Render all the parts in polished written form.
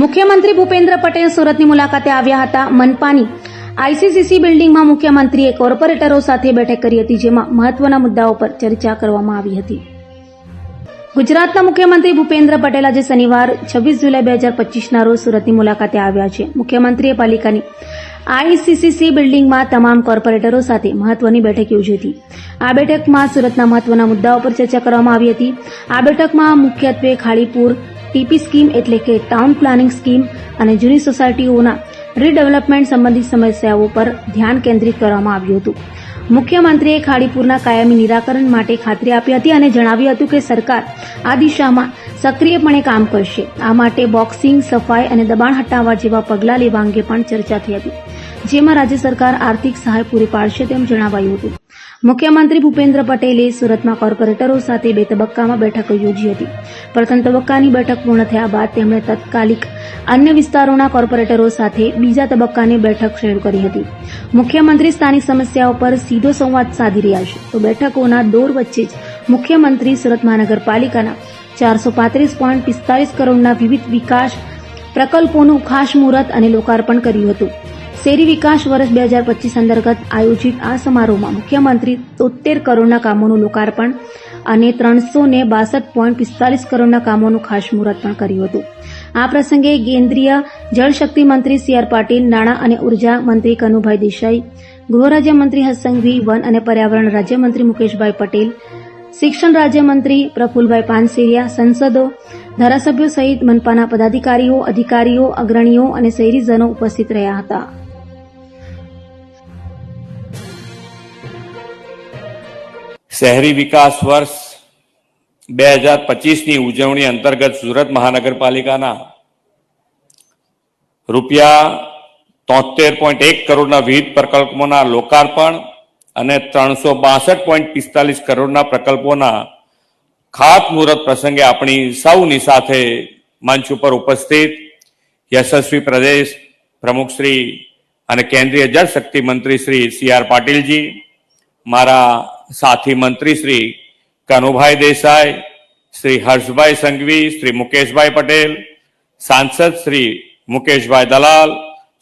મુખ્યમંત્રી ભૂપેન્દ્ર પટેલ સુરતની મુલાકાતે આવ્યા હતા. મનપાની આઈસીસીસી બિલ્ડિંગમાં મુખ્યમંત્રીએ કોર્પોરેટરો સાથે બેઠક કરી હતી, જેમાં મહત્વના મુદ્દાઓ પર ચર્ચા કરવામાં આવી હતી. ગુજરાતના મુખ્યમંત્રી ભૂપેન્દ્ર પટેલ આજે શનિવાર 26 જુલાઈ 2025ના રોજ સુરતની મુલાકાતે આવ્યા છે. મુખ્યમંત્રીએ પાલિકાની આઈસીસીસી બિલ્ડિંગમાં તમામ કોર્પોરેટરો સાથે મહત્વની બેઠક યોજી હતી. આ બેઠકમાં સુરતના મહત્વના મુદ્દાઓ પર ચર્ચા કરવામાં આવી હતી. આ બેઠકમાં મુખ્યત્વે ખાડીપુર ટીપી સ્કીમ એટલે કે ટાઉન પ્લાનિંગ સ્કીમ અને જૂની સોસાયટીઓના રીડેવલપમેન્ટ સંબંધિત સમસ્યાઓ પર ધ્યાન કેન્દ્રિત કરવામાં આવ્યું હતું. મુખ્યમંત્રીએ ખાડીપુરના કાયમી નિરાકરણ માટે ખાતરી આપી હતી અને જણાવ્યું હતું કે સરકાર આ દિશામાં સક્રિયપણે કામ કરશે. આ માટે બોક્સિંગ, સફાઈ અને દબાણ હટાવવા જેવા પગલાં લેવા અંગે પણ ચર્ચા થઈ હતી, જેમાં રાજ્ય સરકાર આર્થિક સહાય પૂરી પાડશે તેમ જણાવાયું હતું. મુખ્યમંત્રી ભૂપેન્દ્ર પટેલે સુરતમાં કોર્પોરેટરો સાથે 2 તબક્કામાં બેઠકો યોજી હતી. પ્રથમ તબક્કાની બેઠક પૂર્ણ થયા બાદ તેમણે તત્કાલિક અન્ય વિસ્તારોના કોર્પોરેટરો સાથે બીજા તબક્કાની બેઠક શરૂ કરી હતી. મુખ્યમંત્રી સ્થાનિક સમસ્યાઓ પર સીધો સંવાદ સાધી રહ્યા છે, તો બેઠકોના દોર વચ્ચે જ મુખ્યમંત્રી સુરત મહાનગરપાલિકાના 435.45 કરોડના વિવિધ વિકાસ પ્રકલ્પોનું ખાતમુહૂર્ત અને લોકાર્પણ કર્યું હતું. શહેરી વિકાસ વર્ષ 2025 અંતર્ગત આયોજિત આ સમારોહમાં મુખ્યમંત્રી 73 કરોડના કામોનું લોકાર્પણ અને 362.45 કરોડના કામોનું ખાતમુહૂર્ત પણ કર્યું હતું. આ પ્રસંગે કેન્દ્રીય જળશક્તિ મંત્રી સી.આર. પાટીલ, નાણાં અને ઉર્જા મંત્રી કનુભાઈ દેસાઈ, ગૃહ રાજ્યમંત્રી હર્ષ સંઘવી, વન અને પર્યાવરણ રાજ્યમંત્રી મુકેશભાઈ પટેલ, શિક્ષણ રાજ્યમંત્રી પ્રફુલભાઈ પાનસેરિયા, સંસદો, ધારાસભ્યો સહિત મનપાના પદાધિકારીઓ, અધિકારીઓ, અગ્રણીઓ અને શહેરીજનો ઉપસ્થિત રહ્યા હતા. શહેરી વિકાસ વર્ષ 2025ની ઉજવણી અંતર્ગત સુરત મહાનગરપાલિકાના ₹73.1 કરોડના વિવિધ પ્રકલ્પોના લોકાર્પણ અને 362.45 કરોડના પ્રકલ્પોના ખાતમુહૂર્ત પ્રસંગે આપણી સૌની સાથે મંચ ઉપર ઉપસ્થિત યશસ્વી પ્રદેશ પ્રમુખ શ્રી અને કેન્દ્રીય જળશક્તિ મંત્રી શ્રી સી.આર. પાટીલજી, મારા સાથી મંત્રી શ્રી કનુભાઈ દેસાઈ, શ્રી હર્ષભાઈ સંઘવી, શ્રી મુકેશભાઈ પટેલ, સાંસદ શ્રી મુકેશભાઈ દલાલ,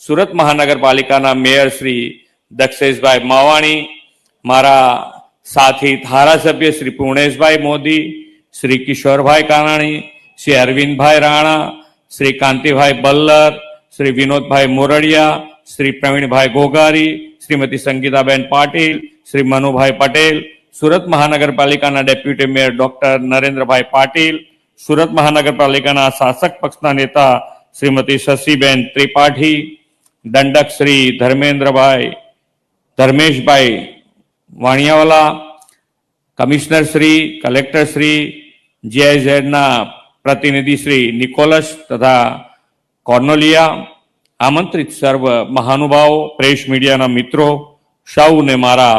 સુરત મહાનગરપાલિકાના મેયર શ્રી દક્ષેશભાઈ માવાણી, મારા સાથી ધારાસભ્ય શ્રી પૂર્ણેશભાઈ મોદી, શ્રી કિશોરભાઈ કાનાણી, શ્રી અરવિંદભાઈ રાણા, શ્રી કાંતિભાઈ બલ્લર, શ્રી વિનોદભાઈ મોરડિયા, શ્રી પ્રવીણભાઈ ઘોઘારી, શ્રીમતી સંગીતાબેન પાટીલ, શ્રી મનુભાઈ પટેલ, સુરત મહાનગરપાલિકાના deputy mayor doctor Narendrabhai Patil, Surat મહાનગરપાલિકાના શાસક પક્ષના નેતા શ્રીમતી શશીબેન ત્રિપાઠી, દંડક શ્રી ધર્મેશભાઈ વાણિયાવાલા, કમિશનર શ્રી, કલેક્ટર શ્રી, જીઆઈઝેડના પ્રતિનિધિ શ્રી નિકોલસ તથા કોર્નોલિયા, આમંત્રિત સર્વ મહાનુભાવો, પ્રેસ મીડિયાના મિત્રો, સૌને મારા